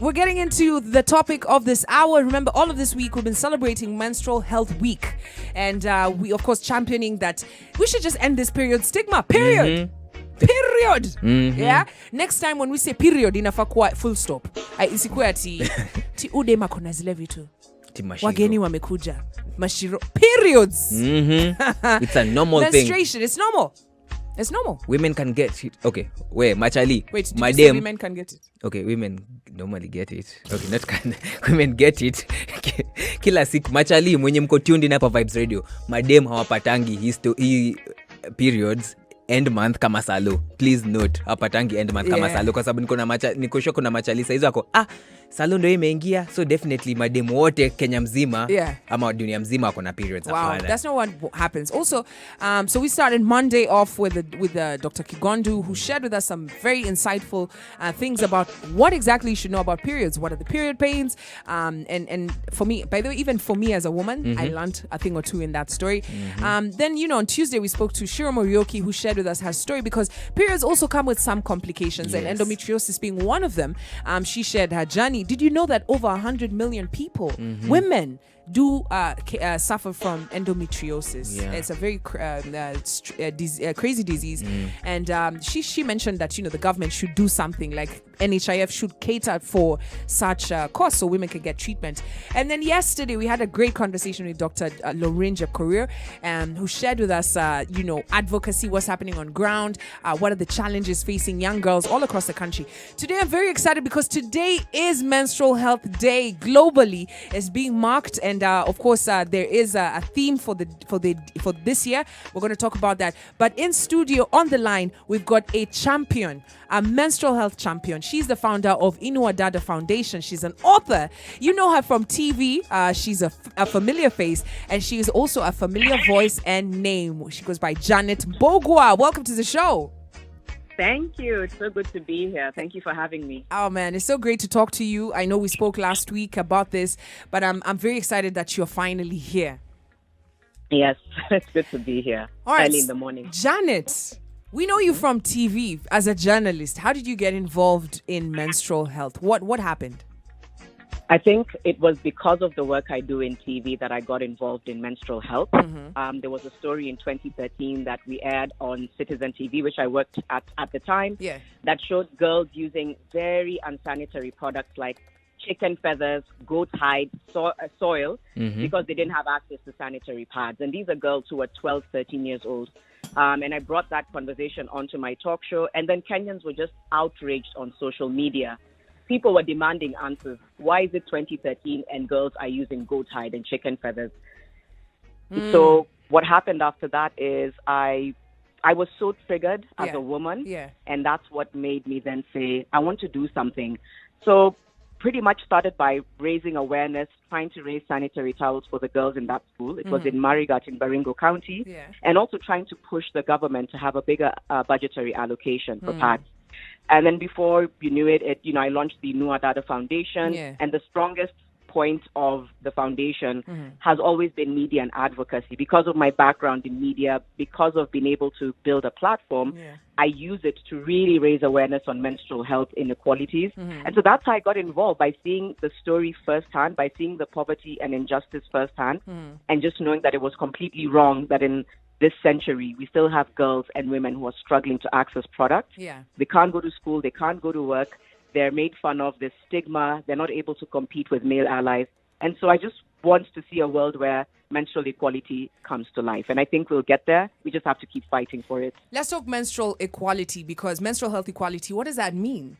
We're getting into the topic of this hour. Remember, all of this week we've been celebrating Menstrual Health Week, and we, of course, championing that we should just end this period stigma. Period. Period. Yeah. Next time when we say period, inafaa kuwa full stop. Isikuwe ti udema kuna zile vitu. Wageni wamekuja. Mashiro. Periods. It's a normal Menstruation. thing. It's normal. It's normal. Women can get it. Okay. Machali. Wait, did you say women can get it? Okay, women normally get it. Okay, not can. Women get it. Kila siku. Machali, mwenye mko tuned in hapa Vibes Radio. Madem hawapatangi periods end month kama salo. Please note, hawapatangi end month kama salo. Kwa sababu niko sure kuna machali saizo wako. Salo ndio imeingia. So definitely madem wote Kenya mzima ama dunia mzima wako na periods. Wow, that's not what happens. Also, so we started Monday off with Dr. Kigondu, who shared with us some very insightful things about what exactly you should know about periods. What are the period pains? And for me, by the way, even for me as a woman, I learned a thing or two in that story. Then, on Tuesday, we spoke to Shiro Morioki, who shared with us her story, because periods also come with some complications, and endometriosis being one of them. She shared her journey. Did you know that over 100 million people, women, do suffer from endometriosis? It's a very crazy disease. And she mentioned that the government should do something, like NHIF should cater for such costs so women can get treatment. And then yesterday we had a great conversation with Dr. Lorinja Korir, who shared with us advocacy, what's happening on ground, what are the challenges facing young girls all across the country. Today I'm very excited because today is Menstrual Health Day globally. It's being marked, and of course there is a theme for this year. We're going to talk about that. But in studio on the line we've got a champion, a menstrual health champion. She's the founder of Inua Dada Foundation. She's an author. You know her from TV. She's a familiar face, and she is also a familiar voice and name. She goes by Janet Mbugua. Welcome to the show. Thank you. It's so good to be here. Thank you for having me. Oh man, it's so great to talk to you. I know we spoke last week about this, but I'm very excited that you're finally here. Yes, it's good to be here. All right, early in the morning. Janet, we know you from TV as a journalist. How did you get involved in menstrual health? What happened? I think it was because of the work I do in TV that I got involved in menstrual health. There was a story in 2013 that we aired on Citizen TV, which I worked at the time, that showed girls using very unsanitary products like chicken feathers, goat hide, soil, because they didn't have access to sanitary pads. And these are girls who were 12, 13 years old. And I brought that conversation onto my talk show. And then Kenyans were just outraged on social media. People were demanding answers. Why is it 2013 and girls are using goat hide and chicken feathers? So what happened after that is I was so triggered as a woman. And that's what made me then say, I want to do something. So pretty much started by raising awareness, trying to raise sanitary towels for the girls in that school. It was in Marigat in Baringo County. And also trying to push the government to have a bigger budgetary allocation for pads. And then before you knew it, I launched the Inua Dada Foundation. And the strongest point of the foundation has always been media and advocacy. Because of my background in media, because of being able to build a platform, I use it to really raise awareness on menstrual health inequalities. And so that's how I got involved, by seeing the story firsthand, by seeing the poverty and injustice firsthand, and just knowing that it was completely wrong that in this century, we still have girls and women who are struggling to access products. They can't go to school, they can't go to work, they're made fun of, there's stigma, they're not able to compete with male allies. And so I just want to see a world where menstrual equality comes to life. And I think we'll get there. We just have to keep fighting for it. Let's talk menstrual equality, because menstrual health equality, what does that mean?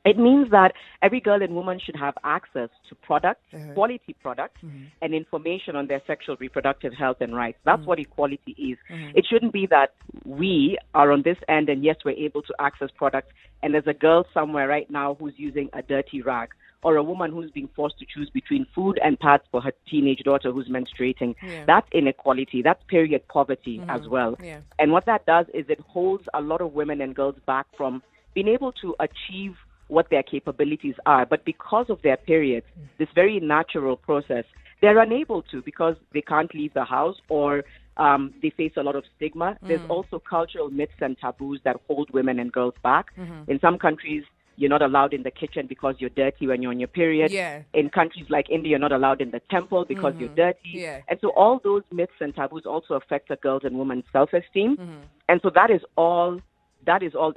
It means that every girl and woman should have access to products, quality products, and information on their sexual reproductive health and rights. That's what equality is. It shouldn't be that we are on this end and yes, we're able to access products, and there's a girl somewhere right now who's using a dirty rag, or a woman who's being forced to choose between food and pads for her teenage daughter who's menstruating. That's inequality. That's period poverty as well. And what that does is it holds a lot of women and girls back from being able to achieve what their capabilities are. But because of their periods, this very natural process, they're unable to, because they can't leave the house, or they face a lot of stigma. There's also cultural myths and taboos that hold women and girls back. In some countries, you're not allowed in the kitchen because you're dirty when you're on your period. Yeah. In countries like India, you're not allowed in the temple because you're dirty. Yeah. And so all those myths and taboos also affect a girl's and woman's self-esteem. And so that is all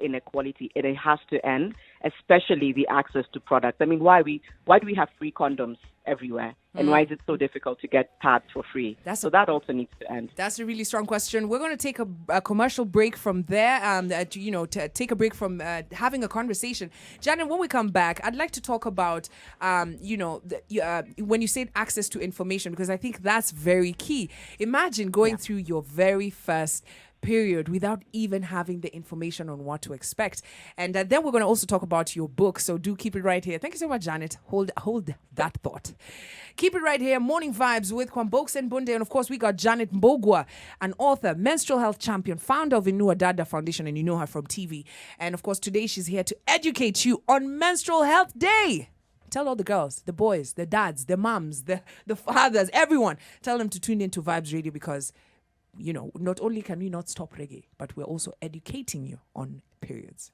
inequality. It has to end, especially the access to products. I mean, why do we have free condoms everywhere? And why is it so difficult to get pads for free? So that also needs to end. That's a really strong question. We're going to take a commercial break from there, to take a break from having a conversation. Janet, when we come back, I'd like to talk about, when you said access to information, because I think that's very key. Imagine going through your very first period without even having the information on what to expect. And then we're going to also talk about your book. So do keep it right here. Thank you so much, Janet. Hold that thought. Keep it right here. Morning Vibes with Kwambox Mbunde. And of course, we got Janet Mbugua, an author, menstrual health champion, founder of Inua Dada Foundation, and you know her from TV. And of course, today she's here to educate you on Menstrual Health Day. Tell all the girls, the boys, the dads, the moms, the fathers, everyone. Tell them to tune into Vibes Radio because not only can we not stop reggae, but we're also educating you on periods.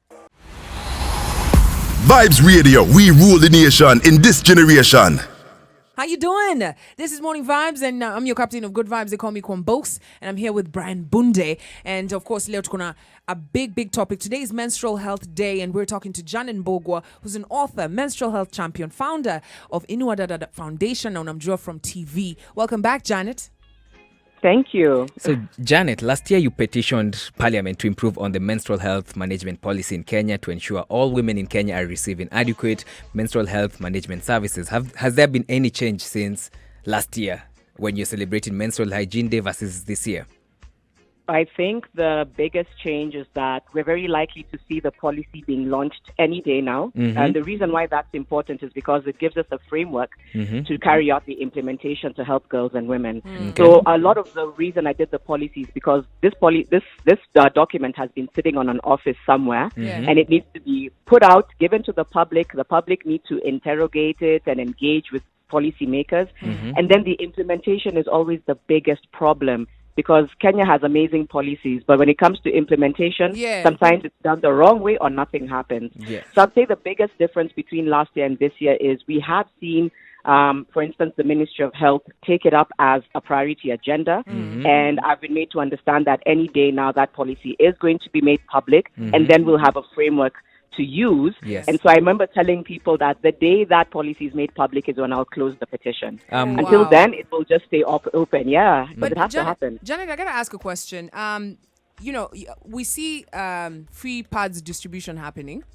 Vibes Radio, we rule the nation in this generation. How you doing? This is Morning Vibes, and I'm your captain of good vibes. They call me Kwambox, and I'm here with Brian Mbunde. And of course, leo tukona a big topic. Today is Menstrual Health Day, and we're talking to Janet Mbugua, who's an author, menstrual health champion, founder of Inua Dada Foundation, and I'm Joe from TV. Welcome back, Janet. Thank you. So, Janet, last year you petitioned Parliament to improve on the menstrual health management policy in Kenya to ensure all women in Kenya are receiving adequate menstrual health management services. Has there been any change since last year when you're celebrating Menstrual Hygiene Day versus this year? I think the biggest change is that we're very likely to see the policy being launched any day now. And the reason why that's important is because it gives us a framework to carry out the implementation to help girls and women. So a lot of the reason I did the policy is because this document has been sitting on an office somewhere, and it needs to be put out, given to the public. The public needs to interrogate it and engage with policymakers. And then the implementation is always the biggest problem, because Kenya has amazing policies, but when it comes to implementation, sometimes it's done the wrong way or nothing happens. So I'd say the biggest difference between last year and this year is we have seen, for instance, the Ministry of Health take it up as a priority agenda. And I've been made to understand that any day now that policy is going to be made public, and then we'll have a framework to use. And so I remember telling people that the day that policy is made public is when I'll close the petition. Until then, it will just stay open. But it has to happen. Janet, I got to ask a question. We see free pads distribution happening.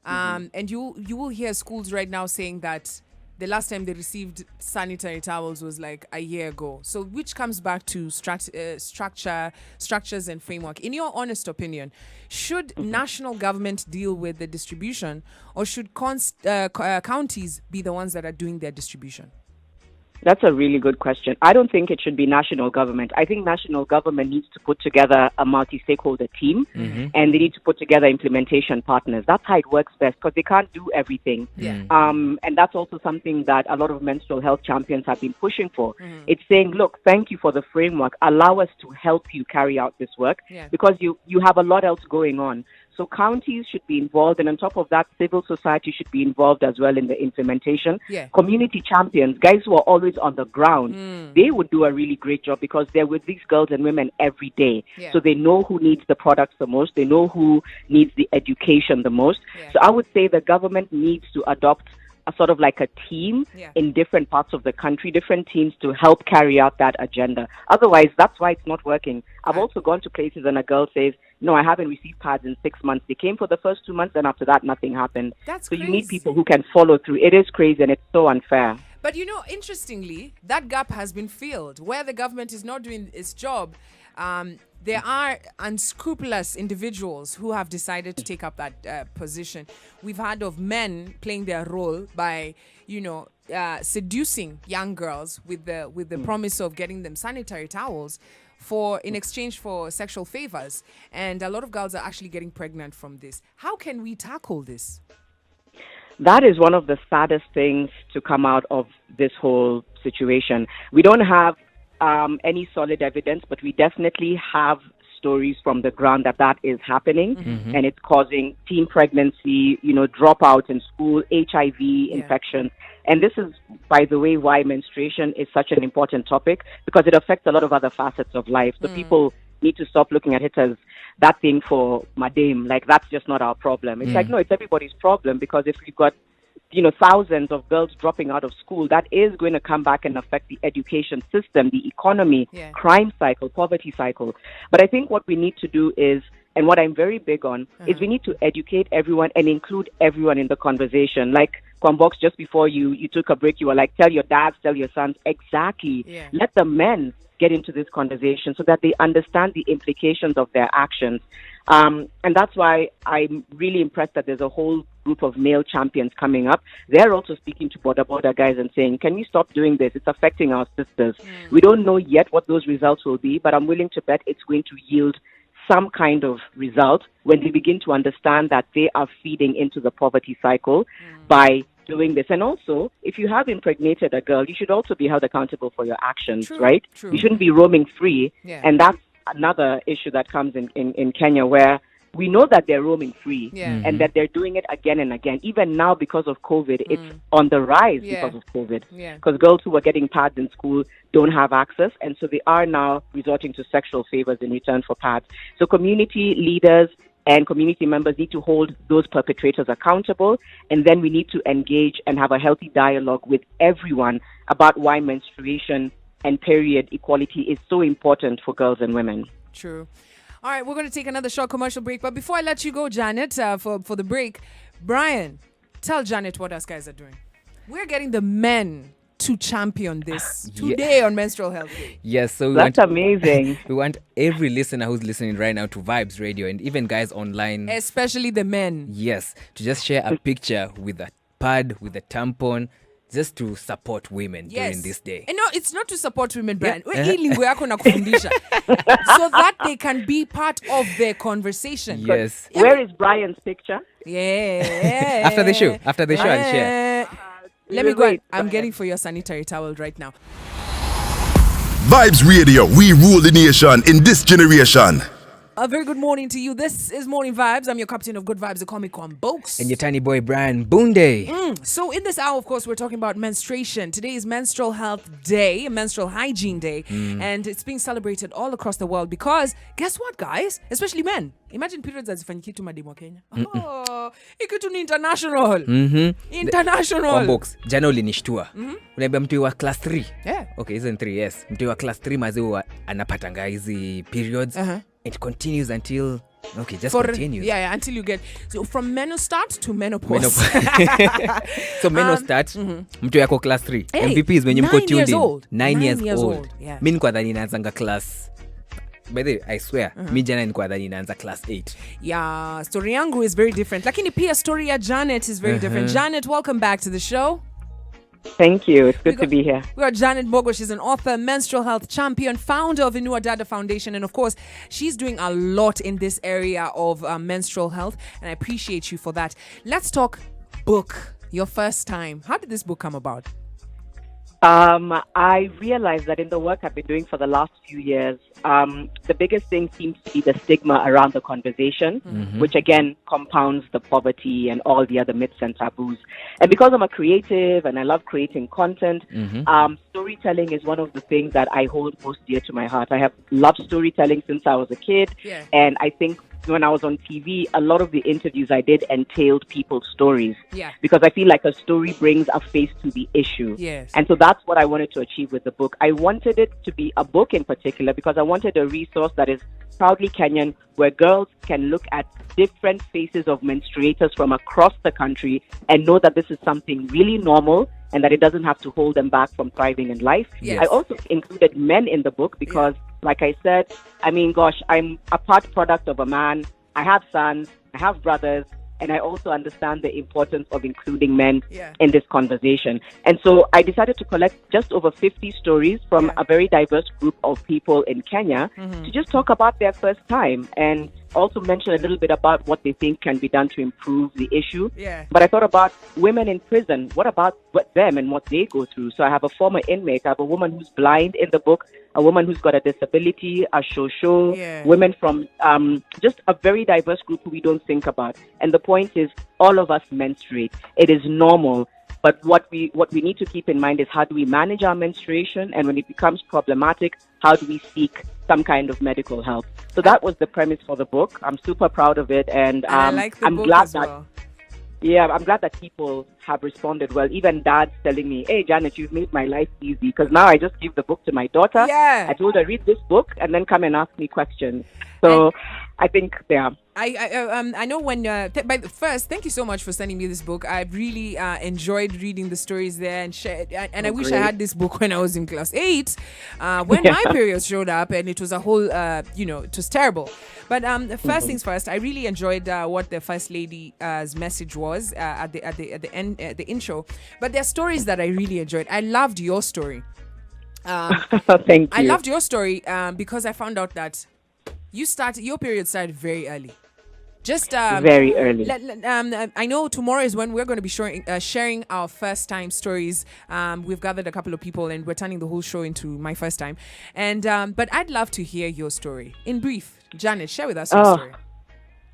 And you will hear schools right now saying that the last time they received sanitary towels was like a year ago. So which comes back to structures and framework. In your honest opinion, should national government deal with the distribution, or should counties be the ones that are doing their distribution? That's a really good question. I don't think it should be national government. I think national government needs to put together a multi-stakeholder team, and they need to put together implementation partners. That's how it works best, because they can't do everything. And that's also something that a lot of menstrual health champions have been pushing for. It's saying, look, thank you for the framework. Allow us to help you carry out this work, because you have a lot else going on. So counties should be involved, and on top of that, civil society should be involved as well in the implementation. Community champions, guys who are always on the ground, they would do a really great job, because they're with these girls and women every day. So they know who needs the products the most. They know who needs the education the most. So I would say the government needs to adopt a sort of like a team in different parts of the country, different teams to help carry out that agenda. Otherwise, that's why it's not working. I've also gone to places and a girl says, no, I haven't received pads in 6 months. They came for the first 2 months, and after that, nothing happened. That's so crazy. You need people who can follow through. It is crazy, and it's so unfair. But interestingly, that gap has been filled. Where the government is not doing its job, there are unscrupulous individuals who have decided to take up that position. We've heard of men playing their role by, seducing young girls with the promise of getting them sanitary towels in exchange for sexual favors. And a lot of girls are actually getting pregnant from this. How can we tackle this? That is one of the saddest things to come out of this whole situation. We don't have any solid evidence, but we definitely have stories from the ground that is happening, and it's causing teen pregnancy, dropout in school, HIV infections. And this is, by the way, why menstruation is such an important topic, because it affects a lot of other facets of life. So people need to stop looking at it as that thing for madame, like that's just not our problem. It's like, no, it's everybody's problem, because if we've got thousands of girls dropping out of school, that is going to come back and affect the education system, the economy, crime cycle, poverty cycle. But I think what we need to do is, and what I'm very big on, is we need to educate everyone and include everyone in the conversation. Like Kwambox, just before you took a break, you were like, tell your dads, tell your sons. Exactly. Yeah. Let the men get into this conversation so that they understand the implications of their actions. And that's why I'm really impressed that there's a whole group of male champions coming up. They're also speaking to border guys and saying, can we stop doing this? It's affecting our sisters. We don't know yet what those results will be, but I'm willing to bet it's going to yield some kind of result when they begin to understand that they are feeding into the poverty cycle by doing this. And also, if you have impregnated a girl, you should also be held accountable for your actions, right? True. You shouldn't be roaming free. Yeah. And that's another issue that comes in Kenya, where we know that they're roaming free and that they're doing it again and again. Even now, because of COVID, it's on the rise because of COVID. Because girls who are getting pads in school don't have access, and so they are now resorting to sexual favors in return for pads. So community leaders and community members need to hold those perpetrators accountable, and then we need to engage and have a healthy dialogue with everyone about why menstruation and period equality is so important for girls and women. True. All right, we're going to take another short commercial break. But before I let you go, Janet, for the break, Brian, tell Janet what us guys are doing. We're getting the men to champion this today on Menstrual Health Day. Yes, so that's amazing. We want every listener who's listening right now to Vibes Radio, and even guys online, especially the men. Yes, to just share a picture with a pad, with a tampon, just to support women during this day. And no, it's not to support women, Brian. So that they can be part of their conversation. Yes. Where is Brian's picture? Yeah. After the show, I'll share. Let me go. I'm getting for your sanitary towel right now. Vibes Radio, we rule the nation in this generation. A very good morning to you. This is Morning Vibes. I'm your captain of good vibes. They call me Kwambox. And your tiny boy, Brian Mbunde. So in this hour, of course, we're talking about menstruation. Today is Menstrual Health Day, Menstrual Hygiene Day. And it's being celebrated all across the world because, guess what, guys? Especially men. Imagine periods hazifanyiki tu mademu wa Kenya. Ikitu ni international. International. Kwambox, jana ulinishtua. Unaambia mtu wa class 3. Yeah. Okay, isn't 3, yes. Mtu wa class 3 maziwa anapatanga hizi periods. It continues until continues. Yeah, until you get from menostart to menopause. So menostart, mtu yako class 3. MVPs when you mko tuned in. 9 years old. Yeah. Mimi nilikuwa dhani naanza class. By the way, I swear, mimi jana nilikuwa dhani naanza class 8. Yeah, story yangu is very different. Lakini pia story ya Janet is very different. Janet, welcome back to the show. Thank you. It's good to be here. We got Janet Mbugua. She's an author, menstrual health champion, founder of Inua Dada Foundation. And of course, she's doing a lot in this area of menstrual health. And I appreciate you for that. Let's talk book. Your first time. How did this book come about? I realized that in the work I've been doing for the last few years, the biggest thing seems to be the stigma around the conversation, which again compounds the poverty and all the other myths and taboos. And because I'm a creative and I love creating content, storytelling is one of the things that I hold most dear to my heart. I have loved storytelling since I was a kid, and I think when I was on TV, a lot of the interviews I did entailed people's stories. Because I feel like a story brings a face to the issue. And so that's what I wanted to achieve with the book. I wanted it to be a book in particular because I wanted a resource that is proudly Kenyan, where girls can look at different faces of menstruators from across the country and know that this is something really normal and that it doesn't have to hold them back from thriving in life. I also included men in the book because, like I said, I mean, gosh, I'm a part product of a man. I have sons, I have brothers, and I also understand the importance of including men in this conversation. And so I decided to collect just over 50 stories from a very diverse group of people in Kenya to just talk about their first time and also mention a little bit about what they think can be done to improve the issue. Yeah. But I thought about women in prison. What about them and what they go through? So I have a former inmate. I have a woman who's blind in the book, a woman who's got a disability, a shosho, women from just a very diverse group who we don't think about. And the point is, all of us menstruate. It is normal. But what we need to keep in mind is, how do we manage our menstruation? And when it becomes problematic, how do we seek some kind of medical help? So that was the premise for the book. I'm super proud of it. And I like the I'm book glad as that, well. yeah, I'm glad that people have responded well. Even Dad's telling me, hey, Janet, you've made my life easy. Because now I just give the book to my daughter. Yeah. I told her, read this book and then come and ask me questions. So I think, yeah. I know when but first, thank you so much for sending me this book. I really enjoyed reading the stories there and I wish I had this book when I was in class 8 when my period showed up, and it was a whole it was terrible. But first things first, I really enjoyed what the First Lady's message was at the end, the intro. But there are stories that I really enjoyed. I loved your story. Thank you. I loved your story because I found out that your period started very early. Just very early. I know tomorrow is when we're going to be sharing our first time stories. We've gathered a couple of people and we're turning the whole show into my first time. And but I'd love to hear your story in brief. Janet, share with us your story.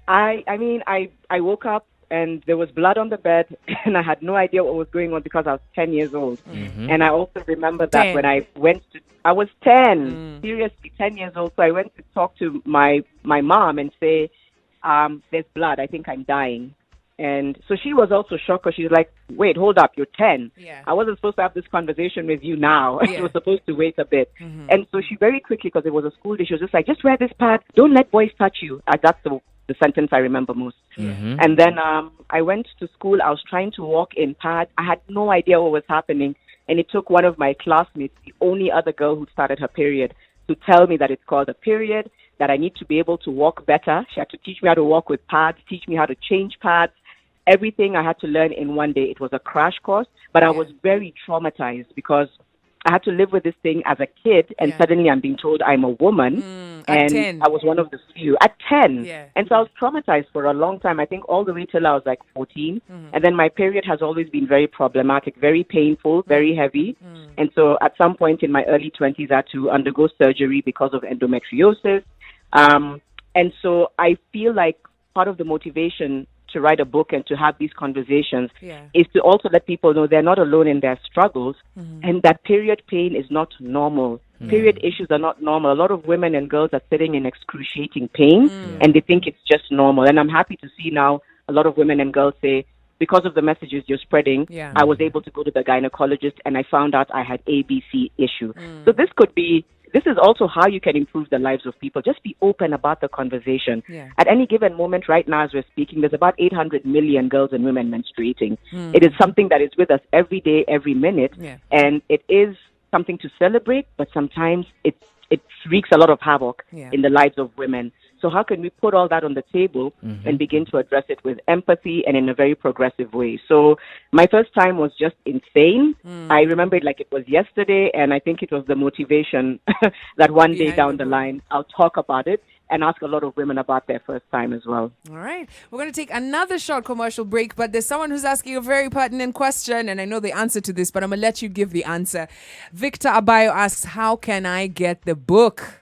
I mean, I woke up and there was blood on the bed, and I had no idea what was going on because I was 10 years old. Mm-hmm. And I also remember that 10. when I was 10, seriously 10 years old. So I went to talk to my mom and say, there's blood. I think I'm dying. And so she was also shocked, because she was like, wait, hold up, you're 10. Yeah. I wasn't supposed to have this conversation with you now. Yeah. I was supposed to wait a bit. Mm-hmm. And so she very quickly, because it was a school day, she was just like, just wear this pad. Don't let boys touch you. That's the sentence I remember most. Mm-hmm. And then I went to school. I was trying to walk in pads. I had no idea what was happening. And it took one of my classmates, the only other girl who started her period, to tell me that it's called a period, that I need to be able to walk better. She had to teach me how to walk with pads, teach me how to change pads. Everything I had to learn in one day. It was a crash course, but I was very traumatized because I had to live with this thing as a kid, and suddenly I'm being told I'm a woman, and 10. I was one of the few at 10. Yeah. And so I was traumatized for a long time, I think all the way till I was like 14. And then my period has always been very problematic, very painful, very heavy. And so at some point in my early 20s, I had to undergo surgery because of endometriosis. And so I feel like part of the motivation to write a book and to have these conversations is to also let people know they're not alone in their struggles, and that period pain is not normal. Period issues are not normal. A lot of women and girls are sitting in excruciating pain, and they think it's just normal. And I'm happy to see now a lot of women and girls say, because of the messages you're spreading, I was able to go to the gynecologist and I found out I had ABC issue. So this is also how you can improve the lives of people. Just be open about the conversation. Yeah. At any given moment right now as we're speaking, there's about 800 million girls and women menstruating. It is something that is with us every day, every minute. Yeah. And it is something to celebrate, but sometimes it wreaks a lot of havoc in the lives of women. So how can we put all that on the table and begin to address it with empathy and in a very progressive way? So my first time was just insane. I remember it like it was yesterday, and I think it was the motivation that one day down the line, I'll talk about it and ask a lot of women about their first time as well. All right. We're going to take another short commercial break, but there's someone who's asking a very pertinent question, and I know the answer to this, but I'm going to let you give the answer. Victor Abayo asks, how can I get the book?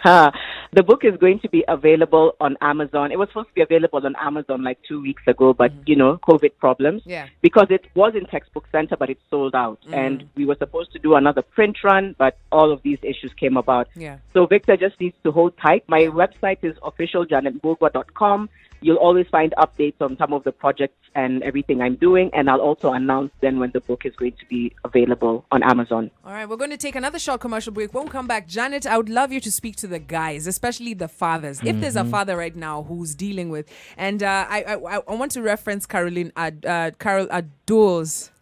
The book is going to be available on Amazon. It was supposed to be available on Amazon like 2 weeks ago, but, COVID problems. Yeah. Because it was in Textbook Center, but it sold out. And we were supposed to do another print run, but all of these issues came about. Yeah. So Victor just needs to hold tight. My website is officialjanetmbugua.com. You'll always find updates on some of the projects and everything I'm doing, and I'll also announce then when the book is going to be available on Amazon. All right, we're going to take another short commercial break. When we come back, Janet, I would love you to speak to the guys, especially the fathers. If there's a father right now who's dealing with, and I want to reference Carol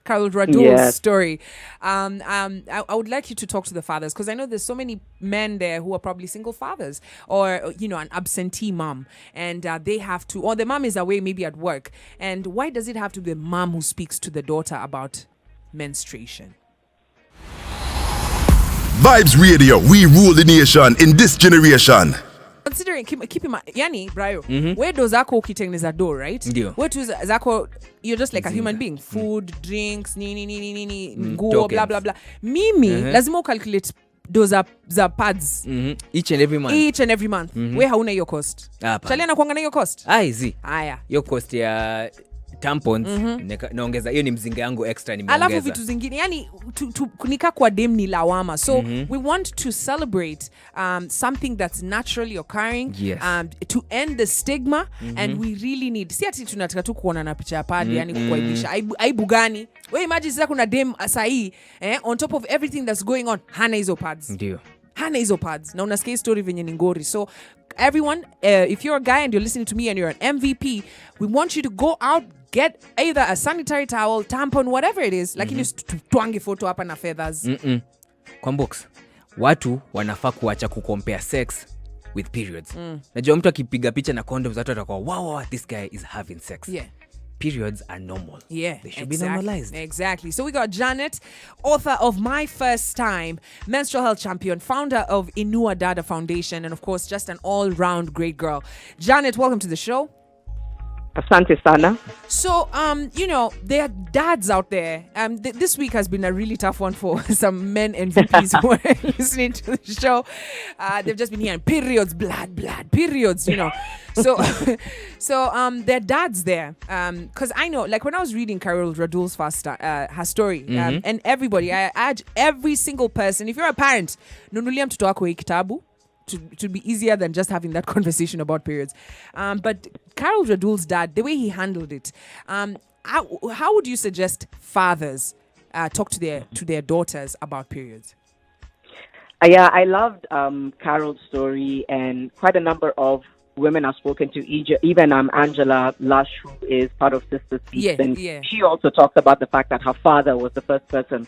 Radul's story. I would like you to talk to the fathers, because I know there's so many men there who are probably single fathers, or an absentee mom, and they have to, or the mom is away maybe at work. And why does it have to be the mom who speaks to the daughter about menstruation? Vibes Radio, we rule the nation in this generation. Considering keep in mind, yani Brayo, where do zako ukitengeneza do, right? Ndio. Where to zako, you're just like a human being. Food, drinks, nini, nguo, tokens. blah blah blah. Mimi lazima ucalculate do za pads each and every month. Where hauna hiyo cost? Hapa. Chali anakuanga na hiyo cost? Aizi. Haya. Hiyo cost ya tampons naongeza, hiyo ni mzinga yangu extra nimeongeza. Alafu vitu zingine yani nika kwa dem ni lawama, so we want to celebrate something that's naturally occurring, yes. To end the stigma, and we really need, si ati tunataka tu kuona na picha ya padi yani kukuaibisha aibu gani. We imagine sasa kuna dem sahi on top of everything that's going on hana hizo pads, ndio hana hizo pads, na unasikia story venye ni ngori. So everyone, if you're a guy and you're listening to me and you're an MVP, we want you to go out, get either a sanitary towel, tampon, whatever it is, lakini tuange photo hapa na feathers. Kwambox, watu wanafaa kuacha kucompare sex with periods. Najua mtu akipiga picha na condoms watu watakuwa wow, this guy is having sex. Yeah. Periods are normal. Yeah, they should be normalized. Exactly. So we got Janet, author of My First Time, menstrual health champion, founder of Inua Dada Foundation, and of course, just an all-round great girl. Janet, welcome to the show. Asante sana. So, you know, there are dads out there. This week has been a really tough one for some men MVPs who are listening to the show. They've just been hearing periods, blood, periods, you know. So, there are dads there. Because I know, like when I was reading Carol Radul's her story, and everybody, I urge every single person, if you're a parent, nunulia mtoto wako hii kitabu. To be easier than just having that conversation about periods. But Carol Radul's dad, the way he handled it, how would you suggest fathers talk to their daughters about periods? Yeah, I loved Carol's story, and quite a number of women I've spoken to, even Angela Lush, who is part of Sister Speaks, and she also talked about the fact that her father was the first person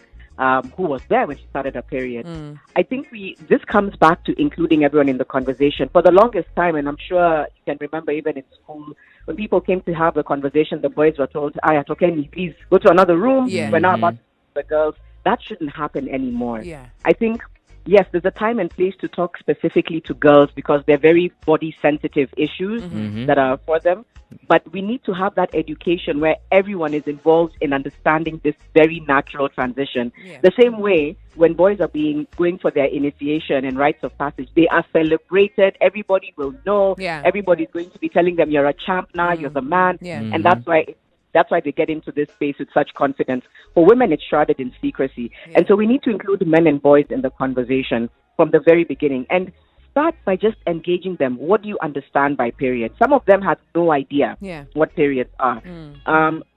who was there when she started her period. I think this comes back to including everyone in the conversation. For the longest time, and I'm sure you can remember even in school, when people came to have the conversation, the boys were told, Tokeni, please go to another room. We're not about the girls. That shouldn't happen anymore. Yeah. I think, yes, there's a time and place to talk specifically to girls because they're very body-sensitive issues that are for them. But we need to have that education where everyone is involved in understanding this very natural transition. Yeah. The same way when boys are going for their initiation and rites of passage, they are celebrated. Everybody will know. Yeah. Everybody's going to be telling them, you're a champ now, you're the man. Yeah. And that's why they get into this space with such confidence. For women, it's shrouded in secrecy. Yeah. And so we need to include men and boys in the conversation from the very beginning. And start by just engaging them. What do you understand by periods? Some of them have no idea what periods are.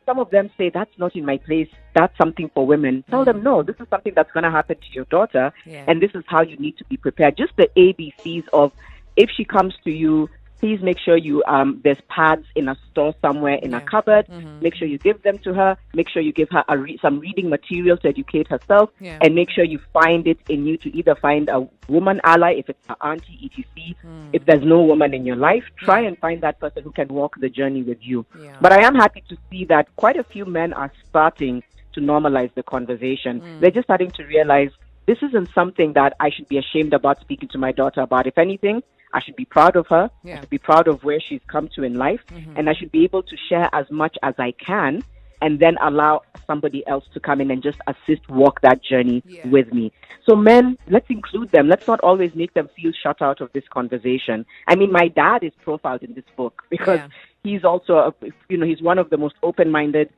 Some of them say, that's not in my place. That's something for women. Tell them, no, this is something that's going to happen to your daughter. Yeah. And this is how you need to be prepared. Just the ABCs of, if she comes to you, please make sure you there's pads in a store somewhere in a cupboard. Make sure you give them to her. Make sure you give her some reading material to educate herself. Yeah. And make sure you find it in you to either find a woman ally, if it's her auntie, etc. If there's no woman in your life, try and find that person who can walk the journey with you. Yeah. But I am happy to see that quite a few men are starting to normalize the conversation. They're just starting to realize this isn't something that I should be ashamed about speaking to my daughter about. If anything, I should be proud of her. I should be proud of where she's come to in life. And I should be able to share as much as I can and then allow somebody else to come in and just assist walk that journey with me. So men, let's include them. Let's not always make them feel shut out of this conversation. I mean, my dad is profiled in this book because he's also, he's one of the most open-minded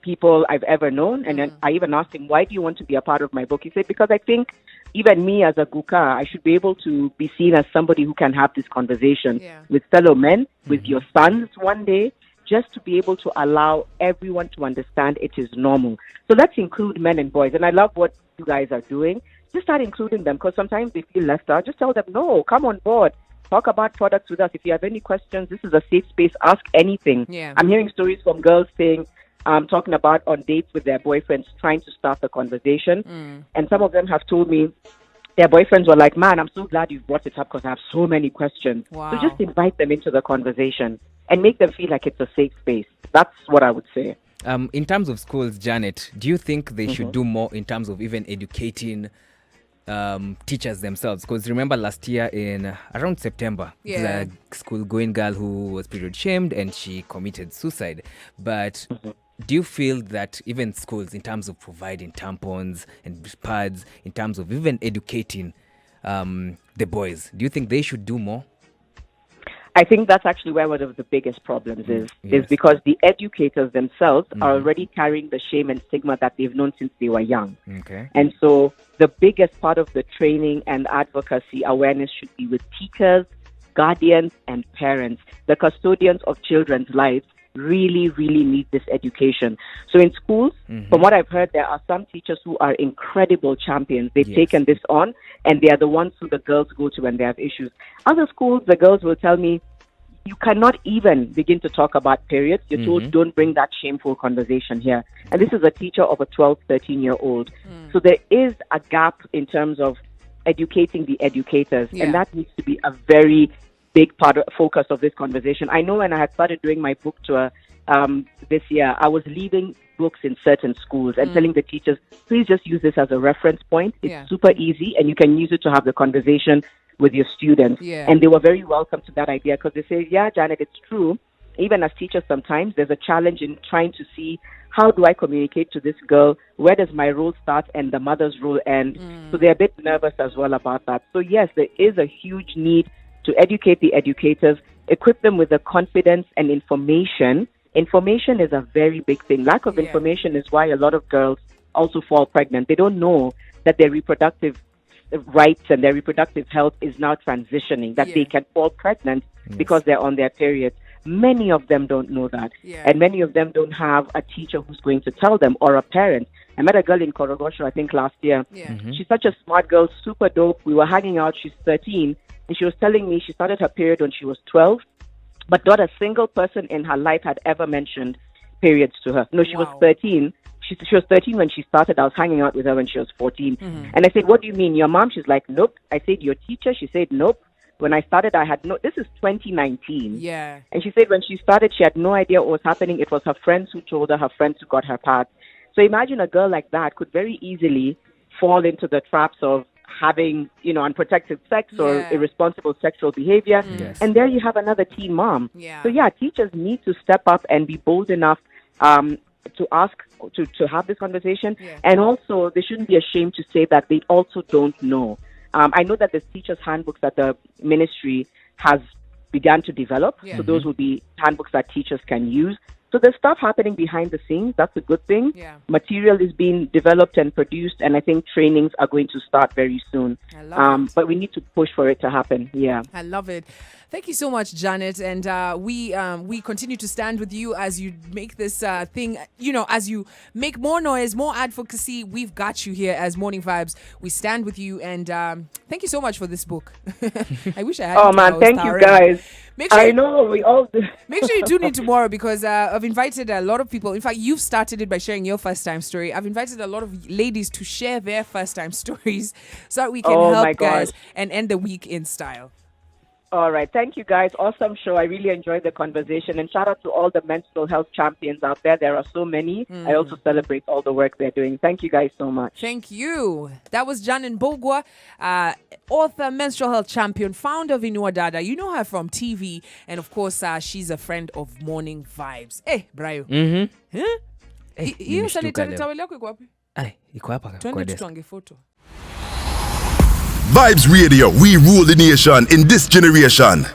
people I've ever known. And then I even asked him, why do you want to be a part of my book? He said, because I think even me as a Guka, I should be able to be seen as somebody who can have this conversation with fellow men, with your sons one day, just to be able to allow everyone to understand it is normal. So let's include men and boys. And I love what you guys are doing. Just start including them because sometimes they feel left out. Just tell them, no, come on board. Talk about products with us. If you have any questions, this is a safe space. Ask anything. Yeah. I'm hearing stories from girls saying, talking about on dates with their boyfriends, trying to start the conversation. And some of them have told me their boyfriends were like, man, I'm so glad you brought it up because I have so many questions. Wow. So just invite them into the conversation and make them feel like it's a safe space. That's what I would say. In terms of schools, Janet, do you think they should do more in terms of even educating teachers themselves, because remember last year in around September, the school going girl who was period shamed and she committed suicide. But do you feel that even schools, in terms of providing tampons and pads, in terms of even educating the boys, do you think they should do more? I think that's actually where one of the biggest problems is because the educators themselves are already carrying the shame and stigma that they've known since they were young. Okay. And so the biggest part of the training and advocacy awareness should be with teachers, guardians, and parents. The custodians of children's lives really, really need this education. So in schools, from what I've heard, there are some teachers who are incredible champions. They've taken this on, and they are the ones who the girls go to when they have issues. Other schools, the girls will tell me, you cannot even begin to talk about periods. You're told, don't bring that shameful conversation here. And this is a teacher of a 12, 13-year-old. So there is a gap in terms of educating the educators, and that needs to be a very big focus of this conversation. I know when I had started doing my book tour this year, I was leaving books in certain schools and telling the teachers, please just use this as a reference point. It's super easy, and you can use it to have the conversation with your students. And they were very welcome to that idea, because they say, yeah, Janet, it's true. Even as teachers, sometimes there's a challenge in trying to see, how do I communicate to this girl? Where does my role start and the mother's role end? So they're a bit nervous as well about that. So yes, there is a huge need to educate the educators, equip them with the confidence and information. Information is a very big thing. Lack of information is why a lot of girls also fall pregnant. They don't know that their reproductive rights and their reproductive health is now transitioning, that they can fall pregnant because they're on their period. Many of them don't know that. And many of them don't have a teacher who's going to tell them, or a parent. I met a girl in Korogosho, I think last year. She's such a smart girl, super dope. We were hanging out. She's 13. And she was telling me she started her period when she was 12, but not a single person in her life had ever mentioned periods to her. No, she was 13. She was 13 when she started. I was hanging out with her when she was 14. And I said, what do you mean? Your mom? She's like, nope. I said, your teacher? She said, nope. When I started, I had no... This is 2019. And she said when she started, she had no idea what was happening. It was her friends who told her friends who got her pads. So imagine a girl like that could very easily fall into the traps of having, unprotected sex or irresponsible sexual behavior. And there you have another teen mom. So teachers need to step up and be bold enough to ask, to have this conversation. And also, they shouldn't be ashamed to say that they also don't know. I know that there's teachers' handbooks that the ministry has begun to develop. So those will be handbooks that teachers can use. So there's stuff happening behind the scenes. That's a good thing. Material is being developed and produced, and I think trainings are going to start very soon. I love it. But we need to push for it to happen. I love it. Thank you so much, Janet. And we continue to stand with you as you make this thing, as you make more noise, more advocacy. We've got you here as Morning Vibes. We stand with you. And thank you so much for this book. I wish I had Oh, man. Thank you, guys. I know. We all do. Make sure you tune in tomorrow, because I've invited a lot of people. In fact, you've started it by sharing your first time story. I've invited a lot of ladies to share their first time stories so that we can help guys and end the week in style. All right. Thank you, guys. Awesome show. I really enjoyed the conversation. And shout out to all the menstrual health champions out there. There are so many. I also celebrate all the work they're doing. Thank you, guys, so much. Thank you. That was Janet Mbugua, author, menstrual health champion, founder of Inua Dada. You know her from TV. And, of course, she's a friend of Morning Vibes. Hey, Brayo. Hiyo sanitary towel yako iko wapi? Iko hapa kwa Twende desk. tutange photo. Vibes Radio, we rule the nation in this generation.